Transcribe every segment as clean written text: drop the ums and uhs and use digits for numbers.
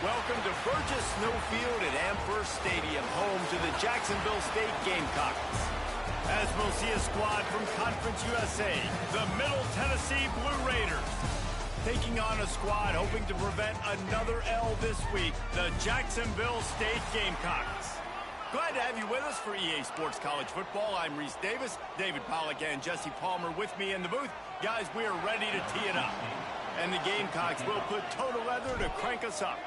Welcome to Burgess Snowfield at Amherst Stadium, home to the Jacksonville State Gamecocks. As we'll see a squad from Conference USA, the Middle Tennessee Blue Raiders. Taking on a squad hoping to prevent another L this week, the Jacksonville State Gamecocks. Glad to have you with us for EA Sports College Football. I'm Reese Davis, David Pollack and Jesse Palmer with me in the booth. Guys, we are ready to tee it up. And the Gamecocks will put toe to leather to crank us up.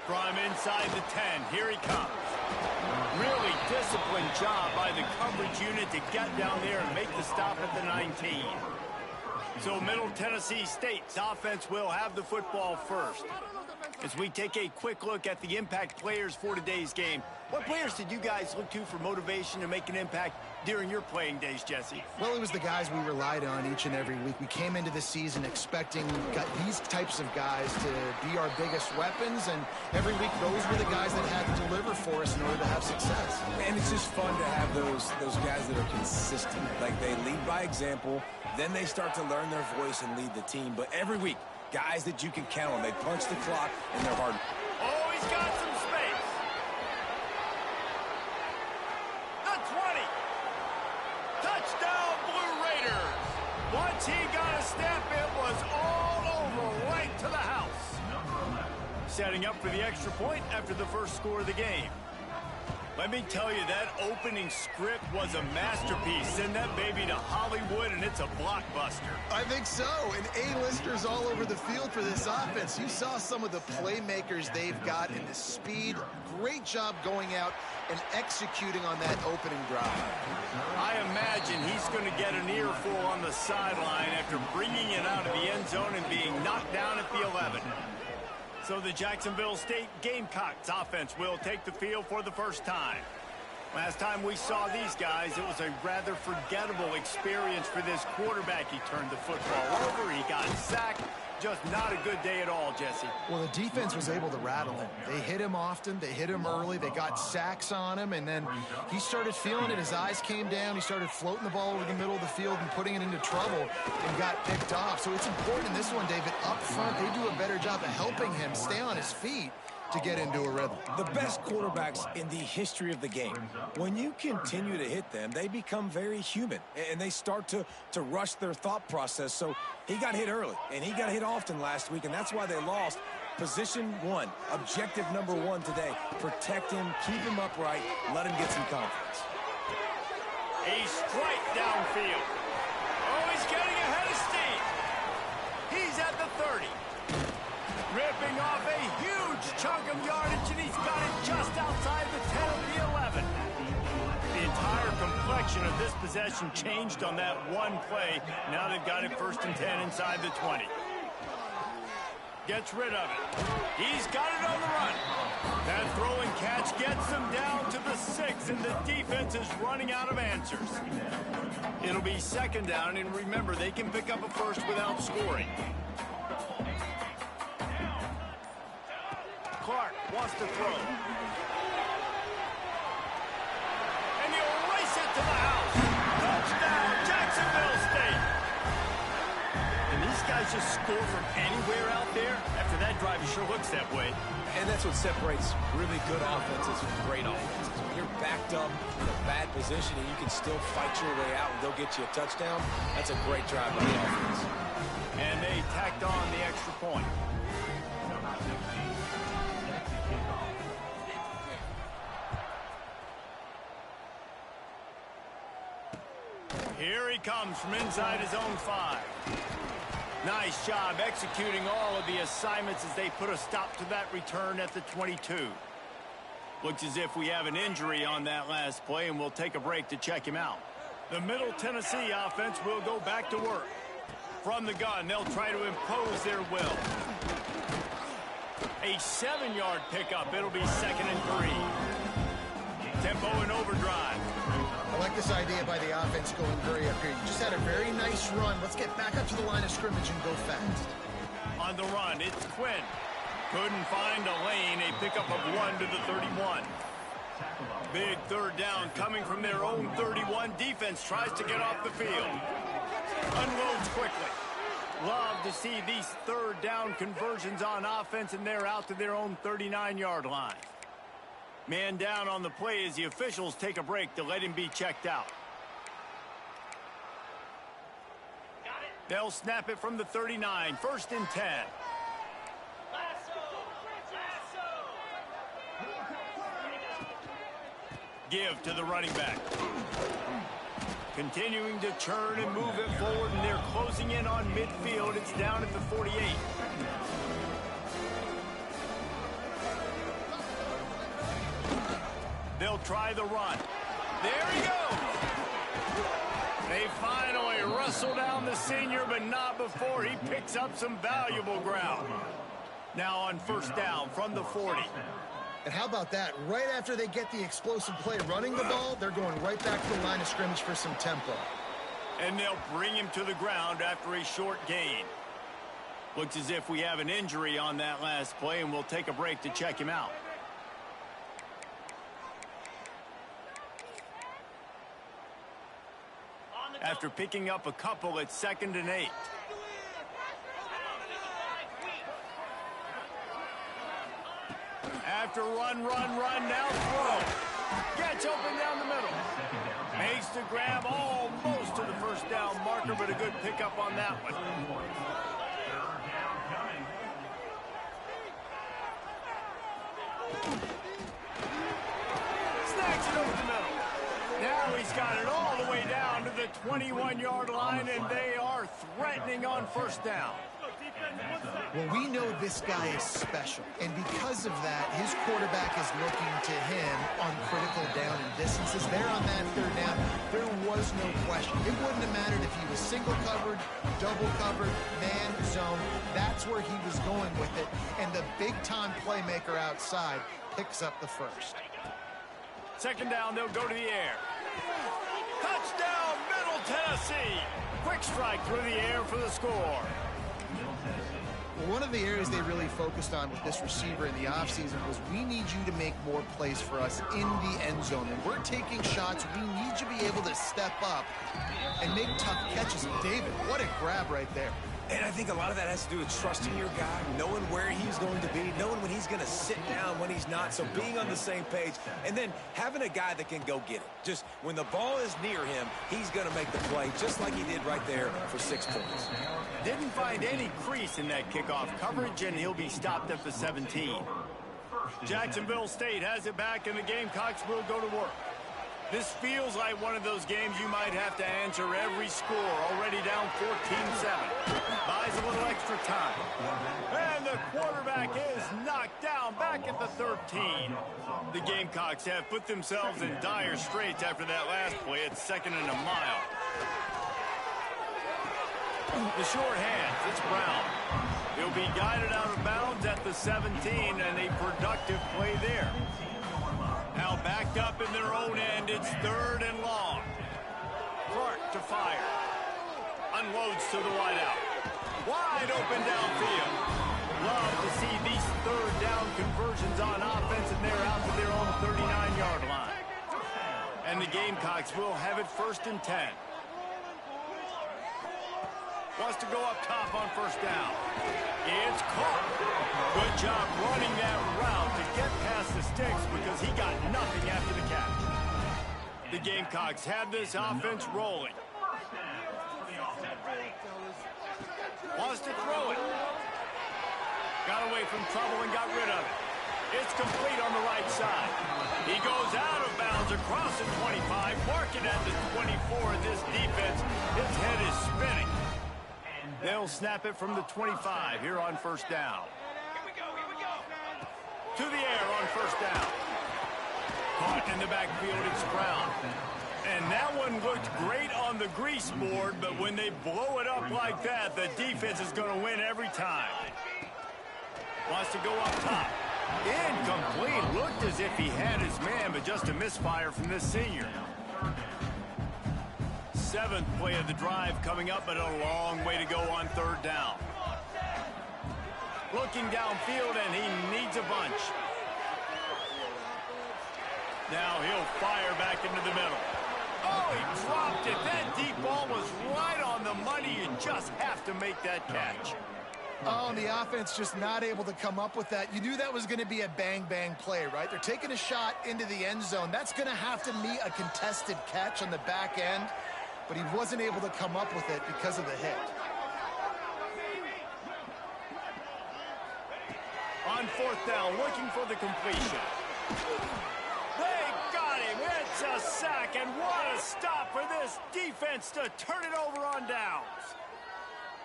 From inside the 10, here he comes. Really disciplined job by the coverage unit to get down there and make the stop at the 19. So Middle Tennessee State's offense will have the football first. As we take a quick look at the impact players for today's game, what players did you guys look to for motivation to make an impact during your playing days, Jesse? Well, it was the guys we relied on each and every week. We came into the season expecting these types of guys to be our biggest weapons, and every week those were the guys that had to deliver for us in order to have success. And it's just fun to have those guys that are consistent. Like, they lead by example, then they start to learn their voice and lead the team. But every week, guys that you can count on. They punch the clock, and they're hard. Oh, he's got some space. The 20. Touchdown, Blue Raiders. Once he got a step, it was all over right to the house. Setting up for the extra point after the first score of the game. Let me tell you, that opening script was a masterpiece. Send that baby to Hollywood, and it's a blockbuster. I think so, and A-listers all over the field for this offense. You saw some of the playmakers they've got in the speed. Great job going out and executing on that opening drive. I imagine he's going to get an earful on the sideline after bringing it out of the end zone and being knocked down at the 11. So the Jacksonville State Gamecocks offense will take the field for the first time. Last time we saw these guys, it was a rather forgettable experience for this quarterback. He turned the football over, he got sacked. Just not a good day at all, Jesse. Well, the defense was able to rattle him. They hit him often, they hit him early, they got sacks on him, and then he started feeling it. His eyes came down, he started floating the ball over the middle of the field and putting it into trouble and got picked off. So it's important in this one, David, up front, they do a better job of helping him stay on his feet to get into a rhythm. The best quarterbacks in the history of the game, when you continue to hit them, they become very human, and they start to rush their thought process. So he got hit early, and he got hit often last week, and that's why they lost. Position one, objective number one today, protect him, keep him upright, let him get some confidence. A strike downfield. Oh, he's getting ahead of steam. He's at the 30. Ripping off a huge chunk of yardage, and he's got it just outside the 10 of the 11. The entire complexion of this possession changed on that one play. Now they've got it 1st and 10 inside the 20. Gets rid of it. He's got it on the run. That throw and catch gets him down to the 6, and the defense is running out of answers. It'll be 2nd down, and remember, they can pick up a first without scoring. Clark wants to throw. And he'll race it to the house. Touchdown, Jacksonville State. And these guys just score from anywhere out there. After that drive, it sure looks that way. And that's what separates really good offenses from great offenses. When you're backed up in a bad position and you can still fight your way out and go get you a touchdown, that's a great drive by the offense. And they tacked on the extra point. Here he comes from inside his own 5. Nice job executing all of the assignments as they put a stop to that return at the 22. Looks as if we have an injury on that last play, and we'll take a break to check him out. The Middle Tennessee offense will go back to work. From the gun, they'll try to impose their will. A 7-yard pickup. It'll be 2nd and 3. Tempo and overdrive. I like this idea by the offense going very up here. You just had a very nice run. Let's get back up to the line of scrimmage and go fast. On the run, it's Quinn. Couldn't find a lane. A pickup of 1 to the 31. Big 3rd down coming from their own 31. Defense tries to get off the field. Unloads quickly. Love to see these third down conversions on offense, and they're out to their own 39-yard line. Man down on the play as the officials take a break to let him be checked out. They'll snap it from the 39, 1st and 10. Give to the running back. Continuing to churn and move it forward, and they're closing in on midfield. It's down at the 48. They'll try the run. There he goes. They finally wrestle down the senior, but not before he picks up some valuable ground. Now on 1st down from the 40. And how about that? Right after they get the explosive play running the ball, they're going right back to the line of scrimmage for some tempo. And they'll bring him to the ground after a short gain. Looks as if we have an injury on that last play, and we'll take a break to check him out. After picking up a couple, it's 2nd and 8. After run, now throw. Gets open down the middle. Makes the grab almost to the 1st down marker, but a good pickup on that one. Snacks it over the middle. Now he's got it all the way down to the 21-yard line, and they are threatening on 1st down. Well, we know this guy is special, and because of that, his quarterback is looking to him on critical down and distances. There on that 3rd down, there was no question. It wouldn't have mattered if he was single covered, double covered, man, zone. That's where he was going with it, and the big-time playmaker outside picks up the 1st. 2nd down, they'll go to the air. Touchdown, Middle Tennessee. Quick strike through the air for the score. Well, one of the areas they really focused on with this receiver in the offseason was we need you to make more plays for us in the end zone. When we're taking shots, we need you to be able to step up and make tough catches. David, what a grab right there. And I think a lot of that has to do with trusting your guy, knowing where he's going to be, knowing when he's going to sit down, when he's not, so being on the same page, and then having a guy that can go get it. Just when the ball is near him, he's going to make the play, just like he did right there for 6 points. Didn't find any crease in that kickoff coverage, and he'll be stopped at the 17. Jacksonville State has it back, and the Gamecocks will go to work. This feels like one of those games you might have to answer every score. Already down 14-7. Buys a little extra time. And the quarterback is knocked down back at the 13. The Gamecocks have put themselves in dire straits after that last play. It's 2nd and a mile. The short hands, it's Brown. He'll be guided out of bounds at the 17, and a productive play there. Now backed up in their own end, it's 3rd and long. Clark to fire. Unloads to the wideout. Wide open downfield. Love to see these 3rd down conversions on offense, and they're out to their own 39-yard line. And the Gamecocks will have it 1st and 10. Wants to go up top on 1st down. It's caught. Good job running that route to get past the sticks because he got nothing after the catch. The Gamecocks have this offense rolling. Wants to throw it. Got away from trouble and got rid of it. It's complete on the right side. He goes out of bounds across the 25, marking at the 24 of this defense. His head is spinning. They'll snap it from the 25 here on 1st down. To the air on 1st down. Caught in the backfield, it's Brown. And that one looked great on the grease board, but when they blow it up like that, the defense is going to win every time. Wants to go up top. Incomplete. Looked as if he had his man, but just a misfire from this senior. 7th play of the drive coming up, but a long way to go on 3rd down. Looking downfield, and he needs a bunch. Now he'll fire back into the middle. Oh, he dropped it. That deep ball was right on the money. You just have to make that catch. Oh, and the offense just not able to come up with that. You knew that was going to be a bang-bang play, right? They're taking a shot into the end zone. That's going to have to be a contested catch on the back end, but he wasn't able to come up with it because of the hit. On fourth down, looking for the completion. They got him. It's a sack, and what a stop for this defense to turn it over on downs.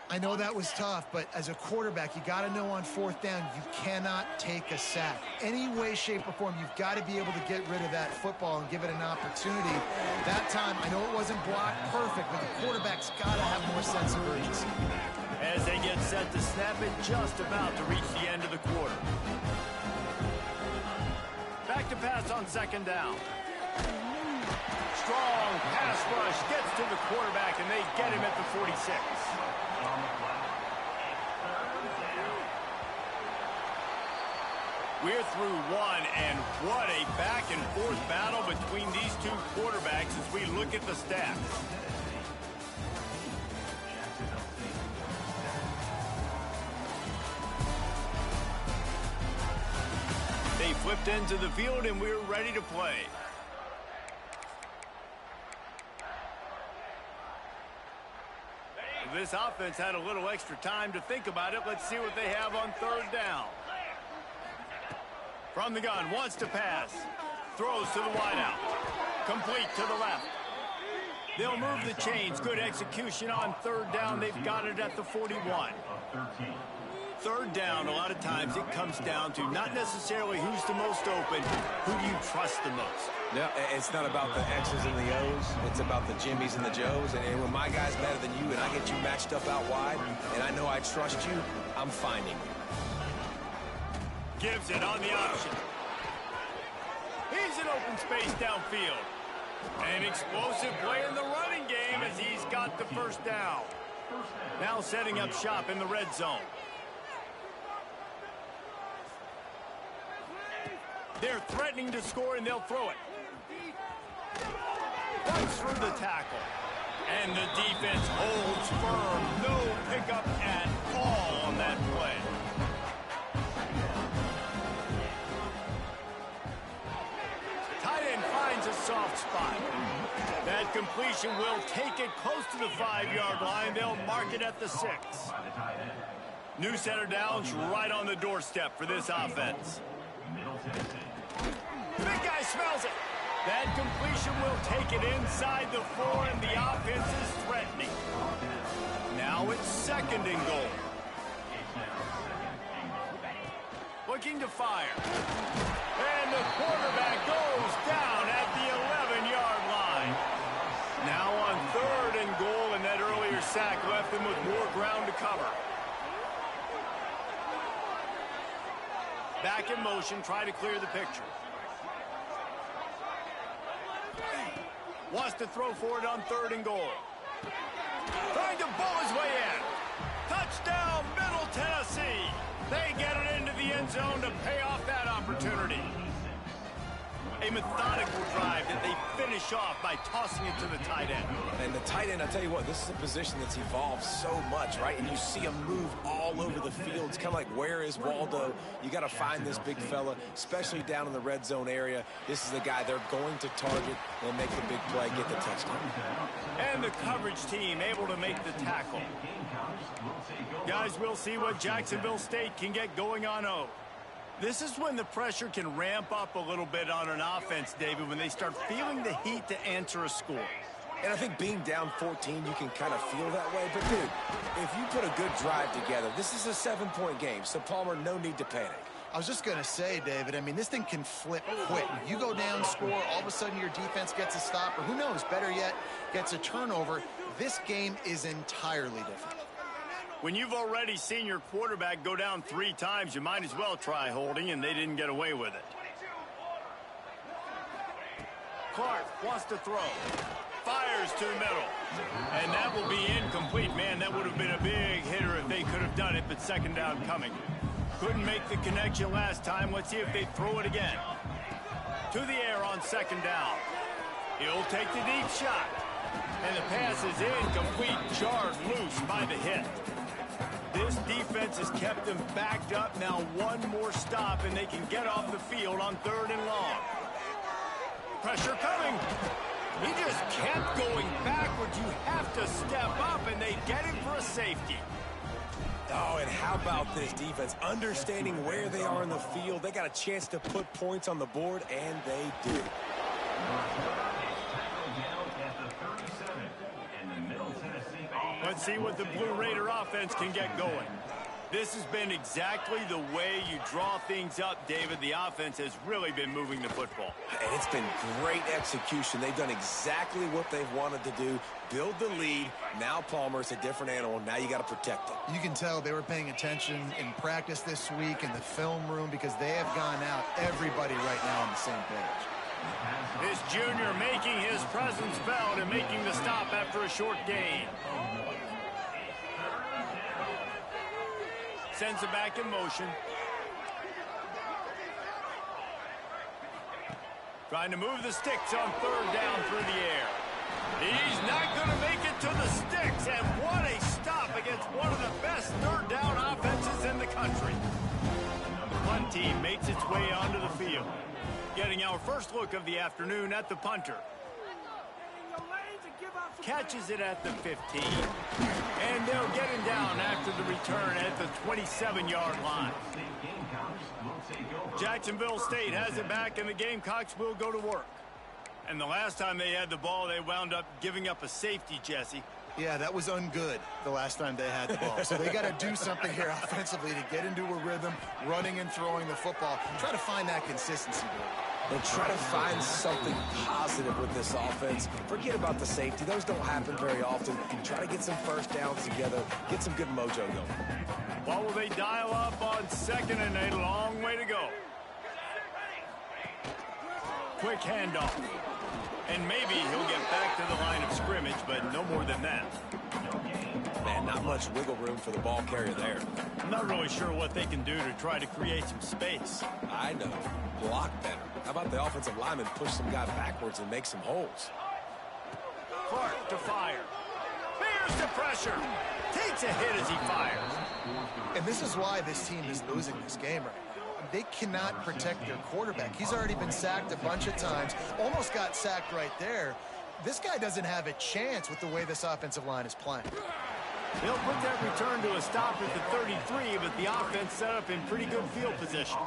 I know that was tough, but as a quarterback, you got to know on fourth down, you cannot take a sack. Any way, shape, or form, you've got to be able to get rid of that football and give it an opportunity. That time, I know it wasn't blocked perfect, but the quarterback's got to have more sense of urgency. As they get set to snap it, just about to reach the end of the quarter. Back to pass on second down. Strong pass rush gets to the quarterback, and they get him at the 46. We're through one, and what a back-and-forth battle between these two quarterbacks as we look at the stats. They flipped into the field, and we're ready to play. This offense had a little extra time to think about it. Let's see what they have on third down. From the gun, wants to pass. Throws to the wideout. Complete to the left. They'll move the chains. Good execution on third down. They've got it at the 41. Third down, a lot of times it comes down to not necessarily who's the most open, who do you trust the most? No, it's not about the X's and the O's. It's about the Jimmys and the Joes. And when my guy's better than you and I get you matched up out wide and I know I trust you, I'm finding you. Gives it on the option. He's in open space downfield. An explosive play in the running game as he's got the first down. Now setting up shop in the red zone. They're threatening to score, and they'll throw it. Runs through the tackle. And the defense holds firm. No pickup at all on that play. Tight end finds a soft spot. That completion will take it close to the 5-yard line. They'll mark it at the 6. New center downs right on the doorstep for this offense. Big guy smells it. That completion will take it inside the 4, and the offense is threatening. Now it's second and goal. Looking to fire. And the quarterback goes down at the 11-yard line. Now on third and goal, and that earlier sack left them with more ground to cover. Back in motion, try to clear the picture. Wants to throw for it on third and goal. Trying to bull his way in. Touchdown, Middle Tennessee. They get it into the end zone to pay off that opportunity. A methodical drive that they finish off by tossing it to the tight end. And the tight end, I'll tell you what, this is a position that's evolved so much, right? And you see him move all over the field. It's kind of like, where is Waldo? You got to find this big fella, especially down in the red zone area. This is the guy they're going to target and make the big play, get the touchdown. And the coverage team able to make the tackle. Guys, we'll see what Jacksonville State can get going on O. This is when the pressure can ramp up a little bit on an offense, David, when they start feeling the heat to answer a score. And I think being down 14, you can kind of feel that way. But, dude, if you put a good drive together, this is a 7-point game. So, Palmer, no need to panic. I was just going to say, David, I mean, this thing can flip quick. You go down, score, all of a sudden your defense gets a stop, or who knows, better yet, gets a turnover. This game is entirely different. When you've already seen your quarterback go down 3 times, you might as well try holding, and they didn't get away with it. Clark wants to throw. Fires to the middle. And that will be incomplete. Man, that would have been a big hitter if they could have done it, but second down coming. Couldn't make the connection last time. Let's see if they throw it again. To the air on second down. He'll take the deep shot. And the pass is incomplete, jarred loose by the hit. This defense has kept them backed up. Now one more stop, and they can get off the field on 3rd and long. Pressure coming. He just kept going backwards. You have to step up, and they get him for a safety. Oh, and how about this defense? Understanding where they are in the field. They got a chance to put points on the board, and they did. Let's see what the Blue Raider offense can get going. This has been exactly the way you draw things up, David. The offense has really been moving the football. And it's been great execution. They've done exactly what they've wanted to do. Build the lead. Now Palmer's a different animal. Now you got to protect him. You can tell they were paying attention in practice this week in the film room because they have gone out, everybody right now on the same page. This junior making his presence felt and making the stop after a short gain. Sends it back in motion. Trying to move the sticks on 3rd down through the air. He's not going to make it to the sticks, and what a stop against one of the best 3rd down offenses in the country. The punt team makes its way onto the field. Getting our first look of the afternoon at the punter. Catches it at the 15. And they'll get him down after the return at the 27-yard line. Jacksonville State has it back, and the Gamecocks will go to work. And the last time they had the ball, they wound up giving up a safety, Jesse. Yeah, that was ungood the last time they had the ball. So they got to do something here offensively to get into a rhythm, running and throwing the football. Try to find that consistency. And try to find something positive with this offense. Forget about the safety. Those don't happen very often. Try to get some first downs together. Get some good mojo going. What will they dial up on 2nd and a long way to go? Quick handoff. And maybe he'll get back to the line of scrimmage, but no more than that. Man, not much wiggle room for the ball carrier there. I'm not really sure what they can do to try to create some space. I know. Block better. How about the offensive lineman push some guy backwards and make some holes? Clark to fire. Bears the pressure. Takes a hit as he fires. And this is why this team is losing this game right now. They cannot protect their quarterback. He's already been sacked a bunch of times. Almost got sacked right there. This guy doesn't have a chance with the way this offensive line is playing. They'll put that return to a stop at the 33, but the offense set up in pretty good field position.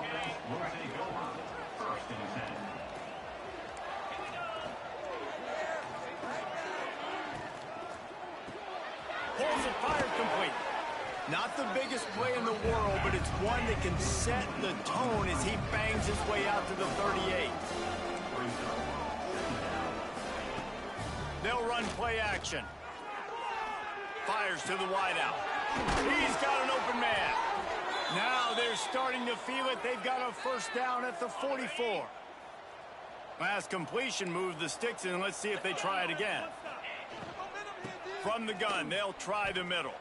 Pulls it, fired complete. Not the biggest play in the world, but it's one that can set the tone as he bangs his way out to the 38. They'll run play action. Fires to the wideout. He's got an open man. Now they're starting to feel it. They've got a first down at the 44. Last completion moved the sticks in. Let's see if they try it again. From the gun, they'll try the middle.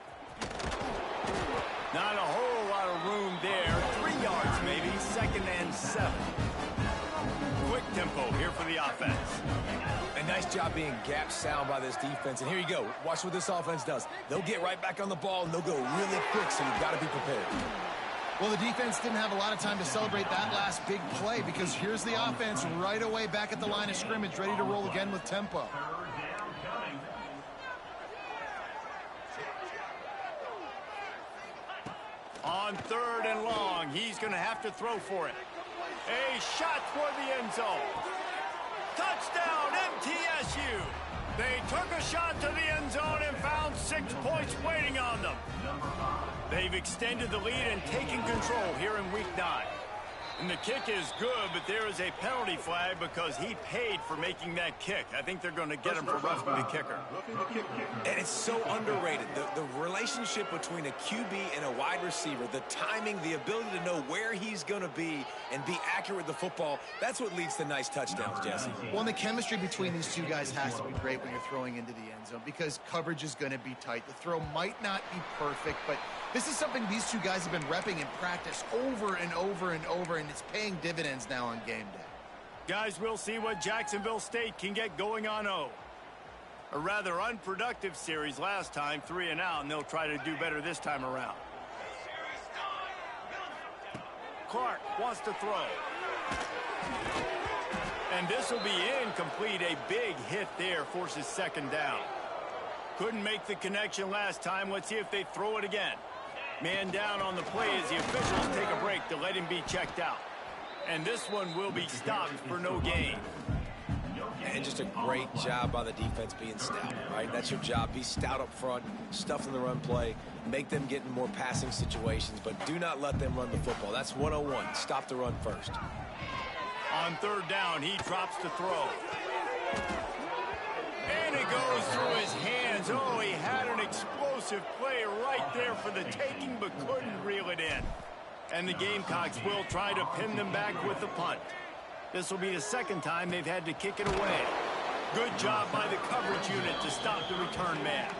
Not a whole lot of room there. 3 yards maybe, 2nd and 7. Quick tempo here for the offense. A nice job being gap sound by this defense. And here you go. Watch what this offense does. They'll get right back on the ball, and they'll go really quick, so you've got to be prepared. Well, the defense didn't have a lot of time to celebrate that last big play because here's the offense right away back at the line of scrimmage, ready to roll again with tempo. On 3rd and long, he's going to have to throw for it. A shot toward the end zone. Touchdown, MTSU. They took a shot to the end zone and found 6 points waiting on them. They've extended the lead and taken control here in Week 9. And the kick is good, but there is a penalty flag because he paid for making that kick. I think they're going to get him for roughing the kicker. And it's so underrated. The relationship between a QB and a wide receiver, the timing, the ability to know where he's going to be and be accurate with the football, that's what leads to nice touchdowns, Jesse. Well, and the chemistry between these two guys has to be great when you're throwing into the end zone because coverage is going to be tight. The throw might not be perfect, but this is something these two guys have been repping in practice over and over and over, and it's paying dividends now on game day. Guys, we'll see what Jacksonville State can get going on O. A rather unproductive series last time, 3 and out, and they'll try to do better this time around. Clark wants to throw. And this will be incomplete. A big hit there forces second down. Couldn't make the connection last time. Let's see if they throw it again. Man down on the play as the officials take a break to let him be checked out. And this one will be stopped for no gain. And just a great job by the defense being stout, right? That's your job. Be stout up front, stuff in the run play, make them get in more passing situations, but do not let them run the football. That's 101. Stop the run first. On third down, he drops to throw. And it goes through his hands. Oh, he had an explosive play right there for the taking, but couldn't reel it in. And the Gamecocks will try to pin them back with the punt. This will be the second time they've had to kick it away. Good job by the coverage unit to stop the return man.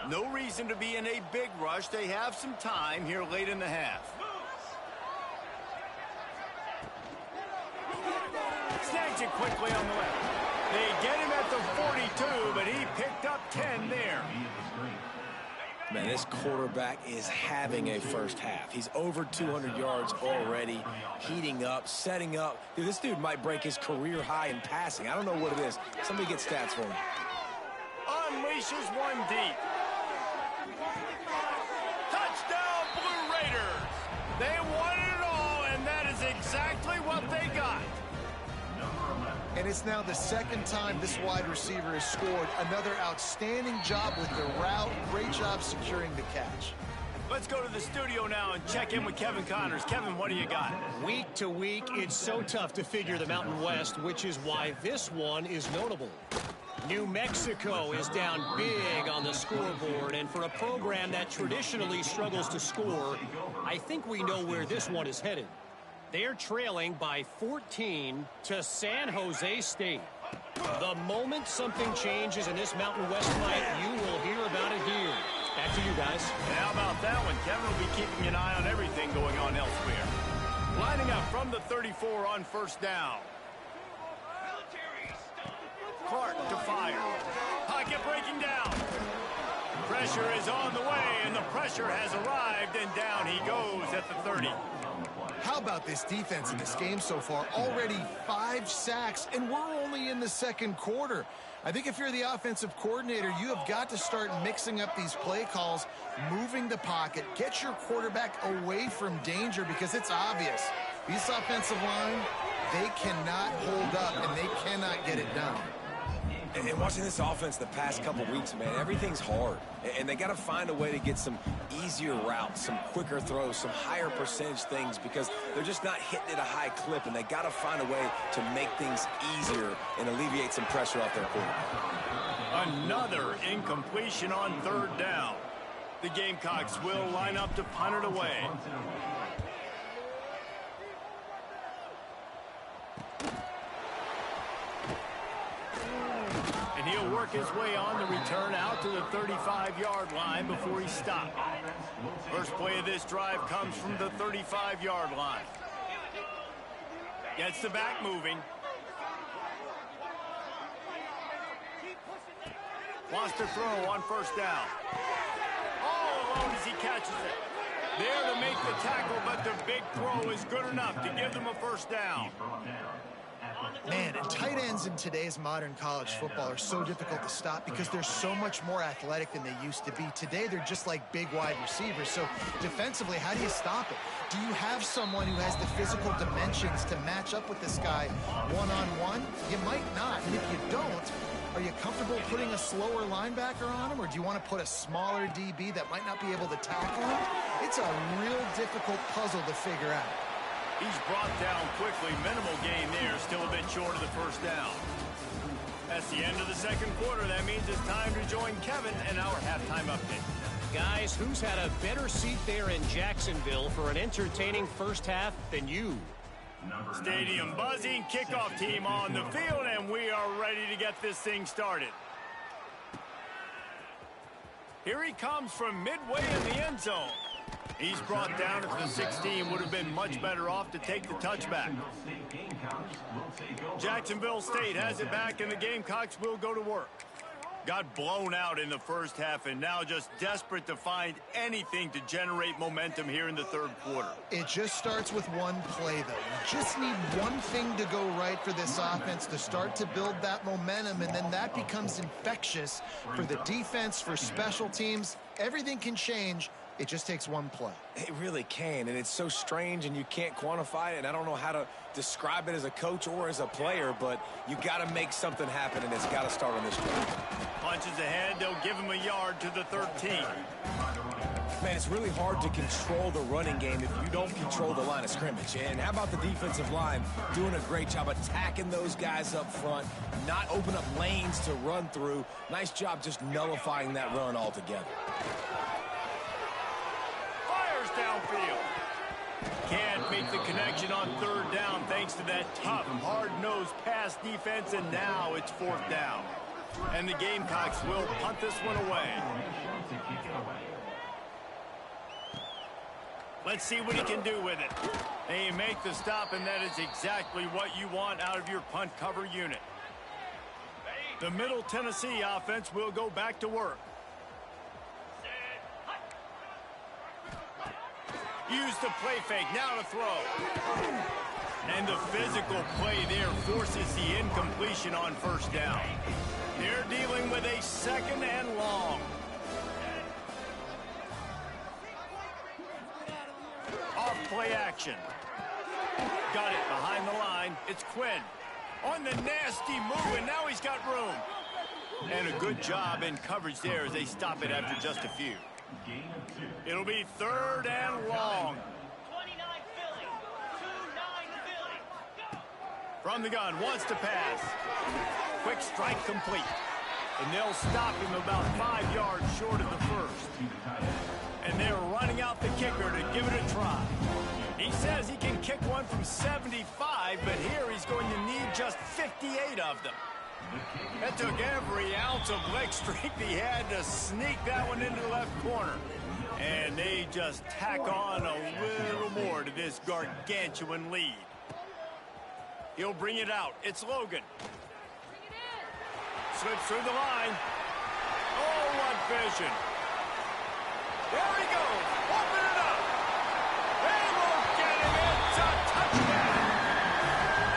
No reason to be in a big rush. They have some time here late in the half. Snags it quickly on the left. They get him at the 42, but he picked up 10 there. Man, this quarterback is having a first half. He's over 200 yards already, heating up, setting up. Dude, this dude might break his career high in passing. I don't know what it is. Somebody get stats for him. Unleashes one deep. Touchdown, Blue Raiders. They wanted it all, and that is exactly what they got. And it's now the second time this wide receiver has scored. Another outstanding job with the route. Great job securing the catch. Let's go to the studio now and check in with Kevin Connors. Kevin, what do you got? Week to week, it's so tough to figure the Mountain West, which is why this one is notable. New Mexico is down big on the scoreboard, and for a program that traditionally struggles to score, I think we know where this one is headed. They're trailing by 14 to San Jose State. The moment something changes in this Mountain West fight, you will hear about it here. Back to you guys. How about that one? Kevin will be keeping an eye on everything going on elsewhere. Lining up from the 34 on first down. Clark to fire. Pocket breaking down. Pressure is on the way, and the pressure has arrived, and down he goes at the 30. How about this defense in this game so far? Already 5 sacks, and we're only in the second quarter. I think if you're the offensive coordinator, you have got to start mixing up these play calls, moving the pocket, get your quarterback away from danger, because it's obvious. This offensive line, they cannot hold up, and they cannot get it done. And watching this offense the past couple weeks, man, everything's hard. And they got to find a way to get some easier routes, some quicker throws, some higher percentage things, because they're just not hitting at a high clip, and they got to find a way to make things easier and alleviate some pressure off their quarterback. Another incompletion on third down. The Gamecocks will line up to punt it away. And he'll work his way on the return out to the 35-yard line before he's stopped. First play of this drive comes from the 35-yard line. Gets the back moving. Wants to throw on first down. All alone as he catches it. There to make the tackle, but the big throw is good enough to give them a first down. Man, and tight ends in today's modern college football are so difficult to stop because they're so much more athletic than they used to be. Today, they're just like big wide receivers. So defensively, how do you stop it? Do you have someone who has the physical dimensions to match up with this guy one-on-one? You might not. And if you don't, are you comfortable putting a slower linebacker on him, or do you want to put a smaller DB that might not be able to tackle him? It's a real difficult puzzle to figure out. He's brought down quickly. Minimal gain there. Still a bit short of the first down. That's the end of the second quarter. That means it's time to join Kevin and our halftime update. Guys, who's had a better seat there in Jacksonville for an entertaining first half than you? Stadium buzzing. Kickoff team on the field, and we are ready to get this thing started. Here he comes from midway in the end zone. He's brought down at the 16. Would have been much better off to take the touchback. Jacksonville State has it back, and the Gamecocks will go to work. Got blown out in the first half, and now just desperate to find anything to generate momentum here in the third quarter. It just starts with one play, though. You just need one thing to go right for this offense to start to build that momentum, and then that becomes infectious for the defense, for special teams. Everything can change. It just takes one play. It really can, and it's so strange, and you can't quantify it, and I don't know how to describe it as a coach or as a player, but you got to make something happen, and it's got to start on this drive. Punches ahead. They'll give him a yard to the 13. Man, it's really hard to control the running game if you don't control the line of scrimmage. And how about the defensive line doing a great job attacking those guys up front, not open up lanes to run through. Nice job just nullifying that run altogether. Downfield. Can't make the connection on third down thanks to that tough, hard-nosed pass defense, and now it's fourth down. And the Gamecocks will punt this one away. Let's see what he can do with it. They make the stop, and that is exactly what you want out of your punt cover unit. The Middle Tennessee offense will go back to work. Use the play fake, now to throw. And the physical play there forces the incompletion on first down. They're dealing with a second and long. Off play action. Got it behind the line. It's Quinn. On the nasty move, and now he's got room. And a good job in coverage there as they stop it after just a few. It'll be third and long. 29 Philly. 29 Philly. From the gun, wants to pass. Quick strike complete. And they'll stop him about 5 yards short of the first. And they're running out the kicker to give it a try. He says he can kick one from 75, but here he's going to need just 58 of them. That took every ounce of leg strength he had to sneak that one into the left corner. And they just tack on a little more to this gargantuan lead. He'll bring it out. It's Logan. Slips through the line. Oh, what vision. There he goes. Open it up. They won't get him. It's a touchdown.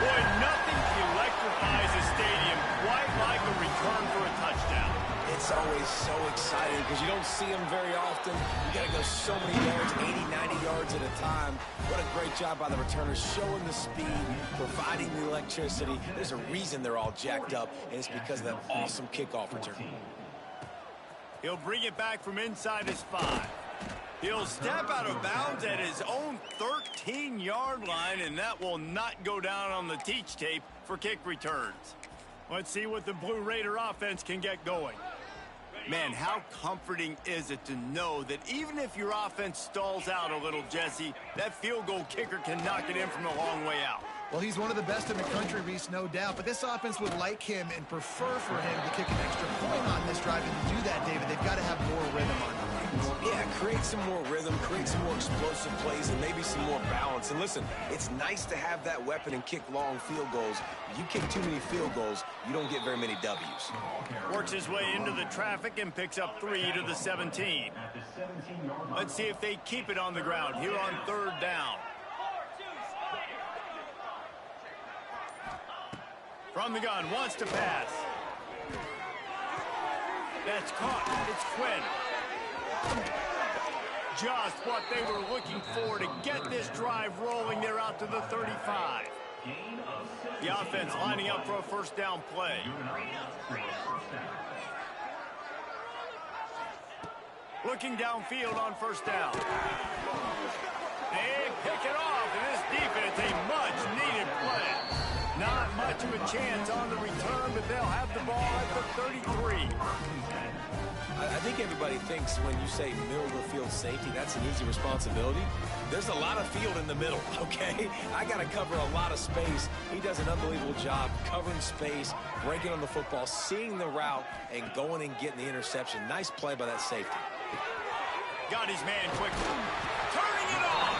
Boy, nothing electrifies a stadium quite like a return for a touchdown. It's always so exciting because you don't see them very often. You got to go so many yards, 80, 90 yards at a time. What a great job by the returners, showing the speed, providing the electricity. There's a reason they're all jacked up, and it's because of that awesome kickoff return. He'll bring it back from inside his 5. He'll step out of bounds at his own 13-yard line, and that will not go down on the teach tape for kick returns. Let's see what the Blue Raider offense can get going. Man, how comforting is it to know that even if your offense stalls out a little, Jesse, that field goal kicker can knock it in from a long way out. Well, he's one of the best in the country, Reese, no doubt. But this offense would like him and prefer for him to kick an extra point on this drive. And to do that, David, they've got to have more rhythm on defense. Yeah, create some more rhythm, create some more explosive plays, and maybe some more balance. And listen, it's nice to have that weapon and kick long field goals. If you kick too many field goals, you don't get very many W's. Works his way into the traffic and picks up 3 to the 17. Let's see if they keep it on the ground here on third down. From the gun, wants to pass. That's caught. It's Quinn. Just what they were looking for to get this drive rolling. They're out to the 35. The offense lining up for a first down play. Looking downfield on first down. They pick it off, and this defense, a much-needed play. Not much of a chance on the return, but they'll have the ball at the 33. I think everybody thinks when you say middle of the field safety, that's an easy responsibility. There's a lot of field in the middle, okay? I got to cover a lot of space. He does an unbelievable job covering space, breaking on the football, seeing the route, and going and getting the interception. Nice play by that safety. Got his man quickly. it on.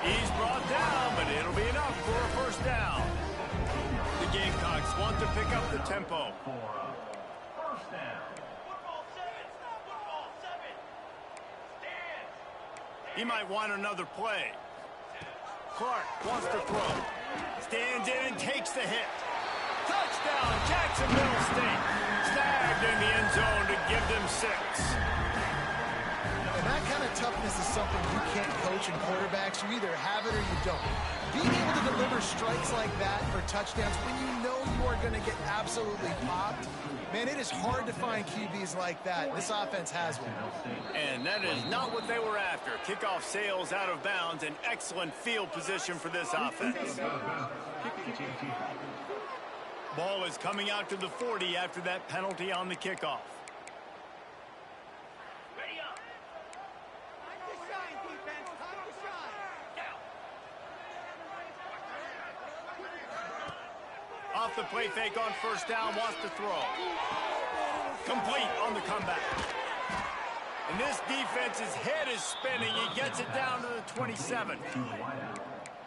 He's brought down, but it'll be enough for a first down. The Gamecocks want to pick up the tempo. He might want another play. Clark wants to throw. Stands in and takes the hit. Touchdown, Jacksonville State. Snagged in the end zone to give them 6. And that kind of toughness is something you can't coach in quarterbacks. You either have it or you don't. Being able to deliver strikes like that for touchdowns when you know you are going to get absolutely popped, man, it is hard to find QBs like that. This offense has one. And that is not what they were after. Kickoff sails out of bounds. An excellent field position for this offense. Ball is coming out to the 40 after that penalty on the kickoff. Ready up. Time to shine, defense. Time to shine. Down. Off the play fake on first down, wants to throw. Complete on the comeback. And this defense's head is spinning. He gets it down to the 27.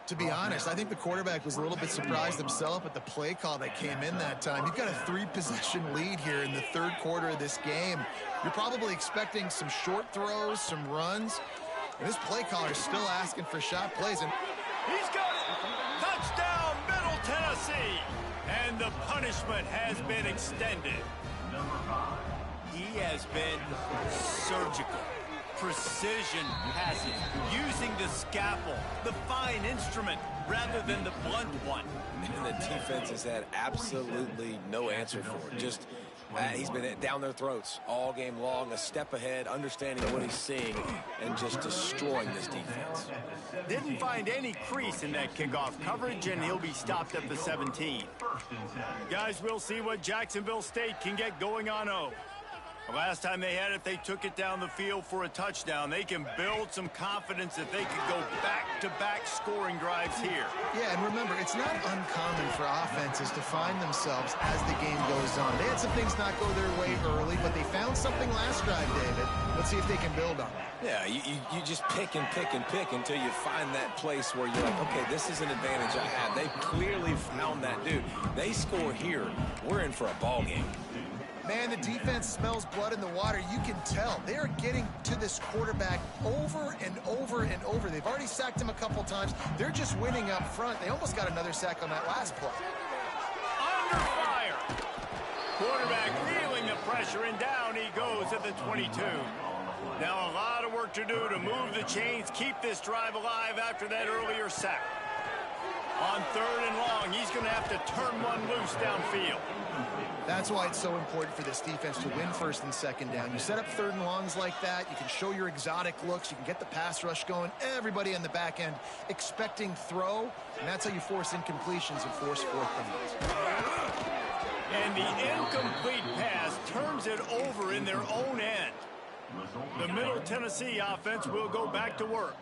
To be honest, I think the quarterback was a little bit surprised himself at the play call that came in that time. You've got a 3-possession lead here in the third quarter of this game. You're probably expecting some short throws, some runs. And this play caller is still asking for shot plays. And He's got it. Touchdown, Middle Tennessee. And the punishment has been extended. He has been surgical. Precision passing, using the scalpel, the fine instrument, rather than the blunt one. And the defense has had absolutely no answer for it. Just, he's been down their throats all game long, a step ahead, understanding what he's seeing, and just destroying this defense. Didn't find any crease in that kickoff coverage, and he'll be stopped at the 17. Guys, we'll see what Jacksonville State can get going on O. The last time they had it, they took it down the field for a touchdown. They can build some confidence that they could go back-to-back scoring drives here. yeah, and remember, it's not uncommon for offenses to find themselves as the game goes on. They had some things not go their way early, but they found something last drive, David. Let's see if they can build on it. Yeah, you just pick and pick and pick until you find that place where you're like, okay, this is an advantage I have. They clearly found that dude. They score here, we're in for a ball game. Man, the defense smells blood in the water. You can tell. They are getting to this quarterback over and over and over. They've already sacked him a couple times. They're just winning up front. They almost got another sack on that last play. Under fire. Quarterback feeling the pressure, and down he goes at the 22. Now a lot of work to do to move the chains, keep this drive alive after that earlier sack. On 3rd and long, he's going to have to turn one loose downfield. That's why it's so important for this defense to win 1st and 2nd down. You set up 3rd and longs like that. You can show your exotic looks. You can get the pass rush going. Everybody on the back end expecting throw. And that's how you force incompletions and force 4th downs. And the incomplete pass turns it over in their own end. The Middle Tennessee offense will go back to work.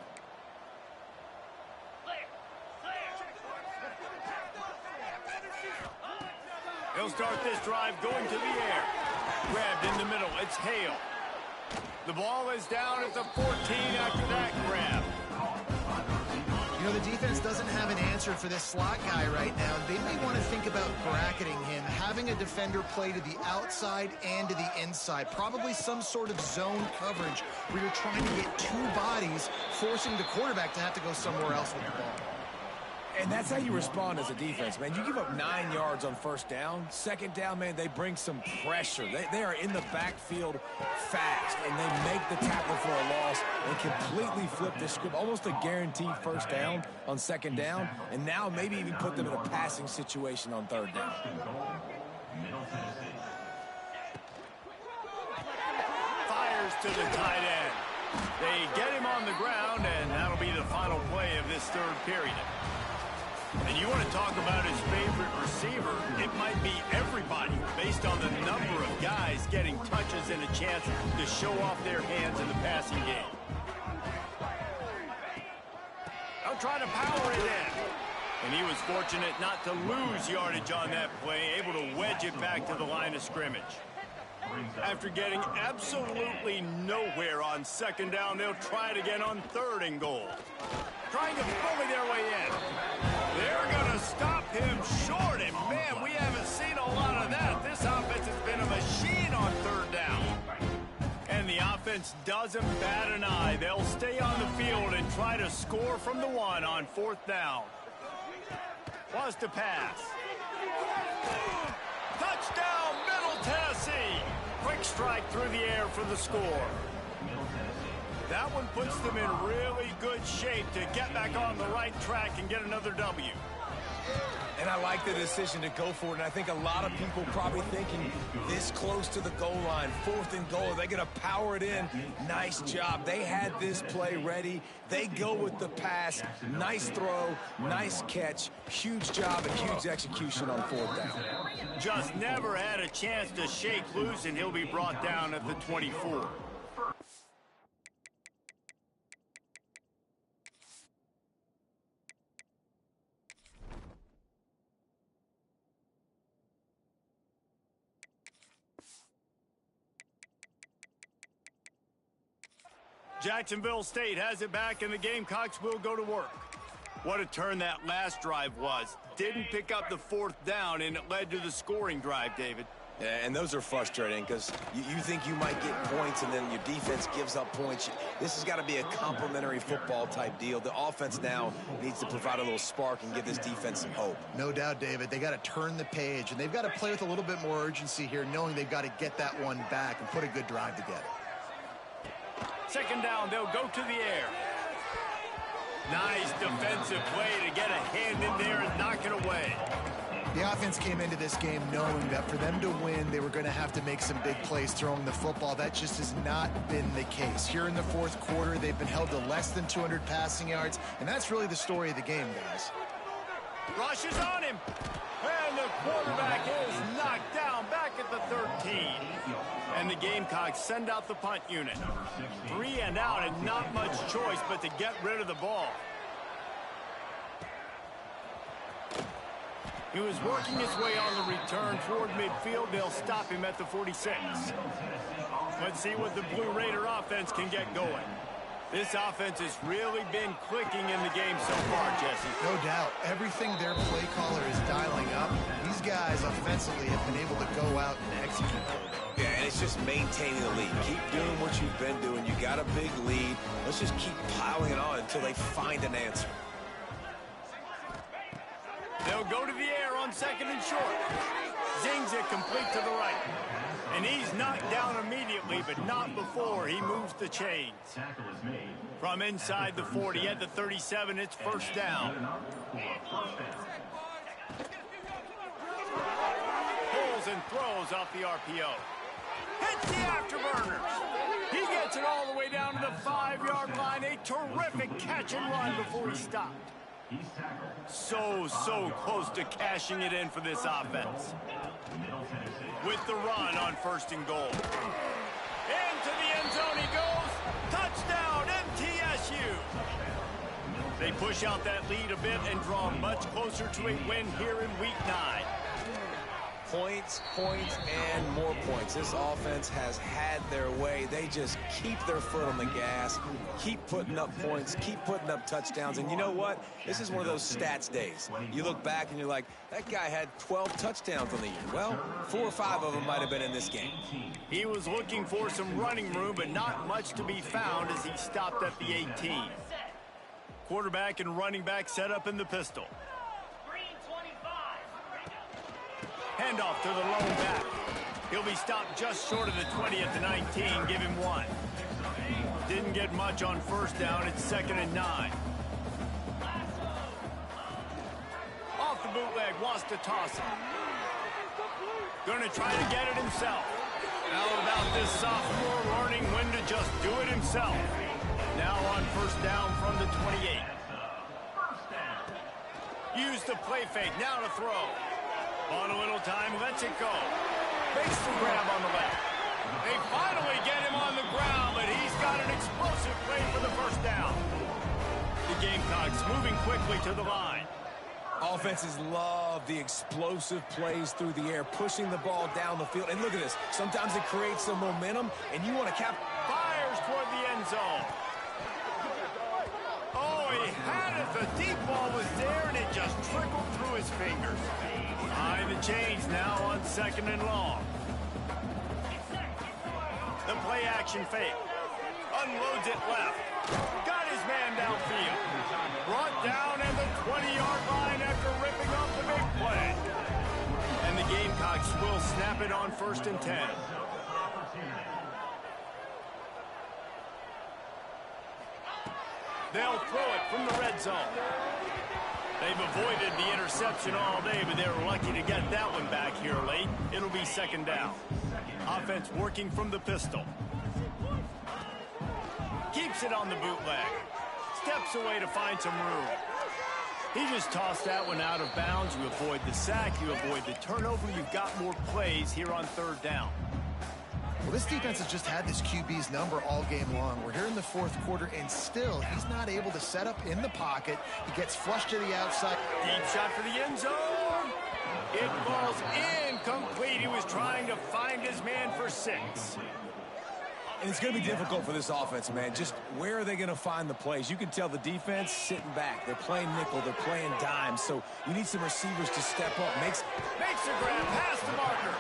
He'll start this drive going to the air. Grabbed in the middle. It's Hale. The ball is down at the 14 after that grab. You know, the defense doesn't have an answer for this slot guy right now. They may want to think about bracketing him, having a defender play to the outside and to the inside. Probably some sort of zone coverage where you're trying to get 2 bodies, forcing the quarterback to have to go somewhere else with the ball. And that's how you respond as a defense, man. You give up 9 yards on 1st down. 2nd down, man, they bring some pressure. They are in the backfield fast, and they make the tackle for a loss and completely flip the script. Almost a guaranteed 1st down on 2nd down, and now maybe even put them in a passing situation on 3rd down. Fires to the tight end. They get him on the ground, and that'll be the final play of this 3rd period. And you want to talk about his favorite receiver, it might be everybody based on the number of guys getting touches and a chance to show off their hands in the passing game. They'll try to power it in. And he was fortunate not to lose yardage on that play, able to wedge it back to the line of scrimmage. After getting absolutely nowhere on second down, they'll try it again on third and goal. Trying to bully their way in. They're going to stop him short, and man, we haven't seen a lot of that. This offense has been a machine on third down. And the offense doesn't bat an eye. They'll stay on the field and try to score from the one on fourth down. Was to pass. Touchdown, Middle Tennessee. Quick strike through the air for the score. That one puts them in really good shape to get back on the right track and get another W. And I like the decision to go for it. And I think a lot of people probably thinking this close to the goal line, fourth and goal, they're going to power it in. Nice job. They had this play ready. They go with the pass. Nice throw, nice catch. Huge job and huge execution on fourth down. Just never had a chance to shake loose, and he'll be brought down at the 24. Jacksonville State has it back, and the Gamecocks will go to work. What a turn that last drive was. Didn't pick up the fourth down, and it led to the scoring drive, David. Yeah, and those are frustrating because you think you might get points and then your defense gives up points. This has got to be a complementary football type deal. The offense now needs to provide a little spark and give this defense some hope. No doubt, David. They got to turn the page, and they've got to play with a little bit more urgency here, knowing they've got to get that one back and put a good drive together. Second down, they'll go to the air. Nice defensive play to get a hand in there and knock it away. The offense came into this game knowing that for them to win, they were going to have to make some big plays throwing the football. That just has not been the case. Here in the fourth quarter, they've been held to less than 200 passing yards, and that's really the story of the game, guys. Rush is on him. And the quarterback is knocked down back at the 13. And the Gamecocks send out the punt unit. 3 and out, and not much choice but to get rid of the ball. He was working his way on the return toward midfield. They'll stop him at the 46. Let's see what the Blue Raider offense can get going. This offense has really been clicking in the game so far, Jesse. No doubt. Everything their play caller is dialing up, these guys offensively have been able to go out and execute. Yeah, and it's just maintaining the lead. Keep doing what you've been doing. You got a big lead. Let's just keep piling it on until they find an answer. They'll go to the air on second and short. Zings it complete to the right. And he's knocked down immediately, but not before he moves the chains. From inside the 40 at the 37, it's first down. Pulls and throws off the RPO. Hits the afterburners. He gets it all the way down to the 5-yard line. A terrific catch and run before he stopped. So close to cashing it in for this offense. With the run on first and goal. Into the end zone he goes. Touchdown, MTSU. They push out that lead a bit and draw much closer to a win here in Week 9. Points, and more points. This offense has had their way. They just keep their foot on the gas, keep putting up points, keep putting up touchdowns. And you know what? This is one of those stats days. You look back and you're like, that guy had 12 touchdowns on the year. Well, 4 or 5 of them might have been in this game. He was looking for some running room, but not much to be found as he stopped at the 18. Quarterback and running back set up in the pistol. Handoff to the lone back. He'll be stopped just short of the 20 at the 19. Give him 1. Didn't get much on first down. It's 2nd and 9. Off the bootleg, wants to toss it. Gonna try to get it himself. How about this sophomore learning when to just do it himself? Now on first down from the 28. Use the play fake, now to throw. On a little time, lets it go. Makes the grab on the left. They finally get him on the ground, but he's got an explosive play for the first down. The Gamecocks moving quickly to the line. Offenses love the explosive plays through the air, pushing the ball down the field. And look at this. Sometimes it creates some momentum, and you want to Fires toward the end zone. Oh, he had it. The deep ball was there, and it just trickled through his fingers. Behind the chains now on 2nd and long. The play action fake. Unloads it left. Got his man downfield. Brought down at the 20-yard line after ripping off the big play. And the Gamecocks will snap it on 1st and 10. They'll throw it from the red zone. They've avoided the interception all day, but they were lucky to get that one back here late. It'll be 2nd down. Offense working from the pistol. Keeps it on the bootleg. Steps away to find some room. He just tossed that one out of bounds. You avoid the sack. You avoid the turnover. You've got more plays here on 3rd down. Well, this defense has just had this QB's number all game long. We're here in the 4th quarter, and still, he's not able to set up in the pocket. He gets flushed to the outside. Deep shot for the end zone. It falls incomplete. He was trying to find his man for 6. And it's going to be difficult for this offense, man. Just where are they going to find the plays? You can tell the defense sitting back. They're playing nickel. They're playing dime. So you need some receivers to step up. Makes a grab past the marker.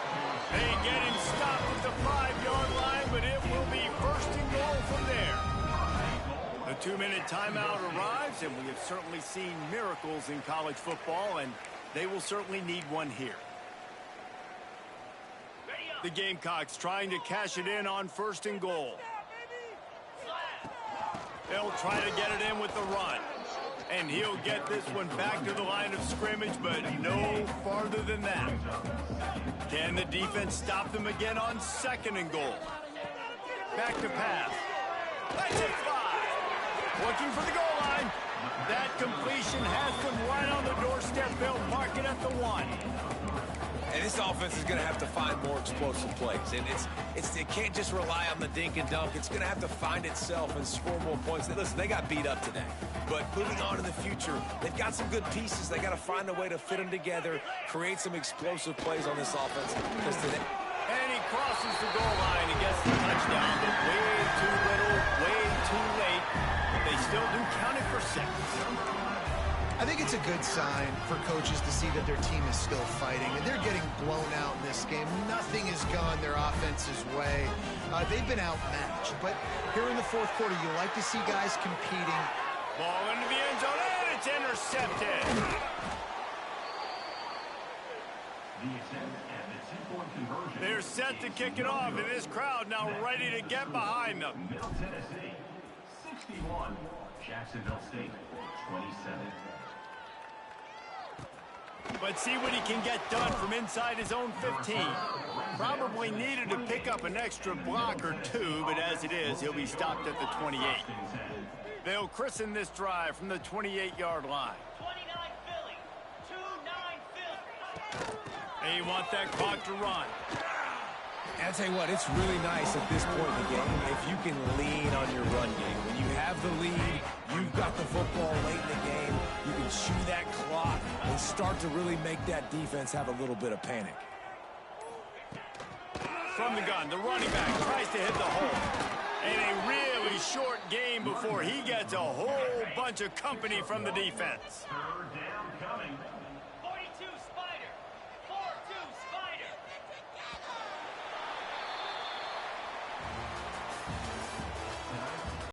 They get him stopped at the 5-yard line, but it will be 1st and goal from there. The 2-minute timeout arrives, and we have certainly seen miracles in college football, and they will certainly need one here. The Gamecocks trying to cash it in on 1st and goal. They'll try to get it in with the run. And he'll get this one back to the line of scrimmage, but no farther than that. Can the defense stop them again on 2nd and goal? Back to pass. Let's it fly. Looking for the goal line. That completion has them right on the doorstep. They'll mark it at the 1. And this offense is going to have to find more explosive plays. And it can't just rely on the dink and dunk. It's going to have to find itself and score more points. Listen, they got beat up today. But moving on in the future, they've got some good pieces. They got to find a way to fit them together, create some explosive plays on this offense. Because today... And he crosses the goal line and gets the touchdown, but way too little, way too late. They still do count it for 6. I think it's a good sign for coaches to see that their team is still fighting. And they're getting blown out in this game. Nothing has gone their offense's way. They've been outmatched. But here in the 4th quarter, you like to see guys competing. Ball into the end zone, and it's intercepted. They're set to kick it off, and this crowd now ready to get behind them. Middle Tennessee, 61. Jacksonville State, 27. But see what he can get done from inside his own 15. Probably needed to pick up an extra block or 2, but as it is, he'll be stopped at the 28. They'll christen this drive from the 28-yard line. 29 Philly. 2-9 Philly. They want that clock to run. And I'll tell you what, it's really nice at this point in the game if you can lean on your run game. When you have the lead, you've got the football late in the game, you can chew that clock and start to really make that defense have a little bit of panic. From the gun, the running back tries to hit the hole. And a really short game before he gets a whole bunch of company from the defense. 3rd down coming.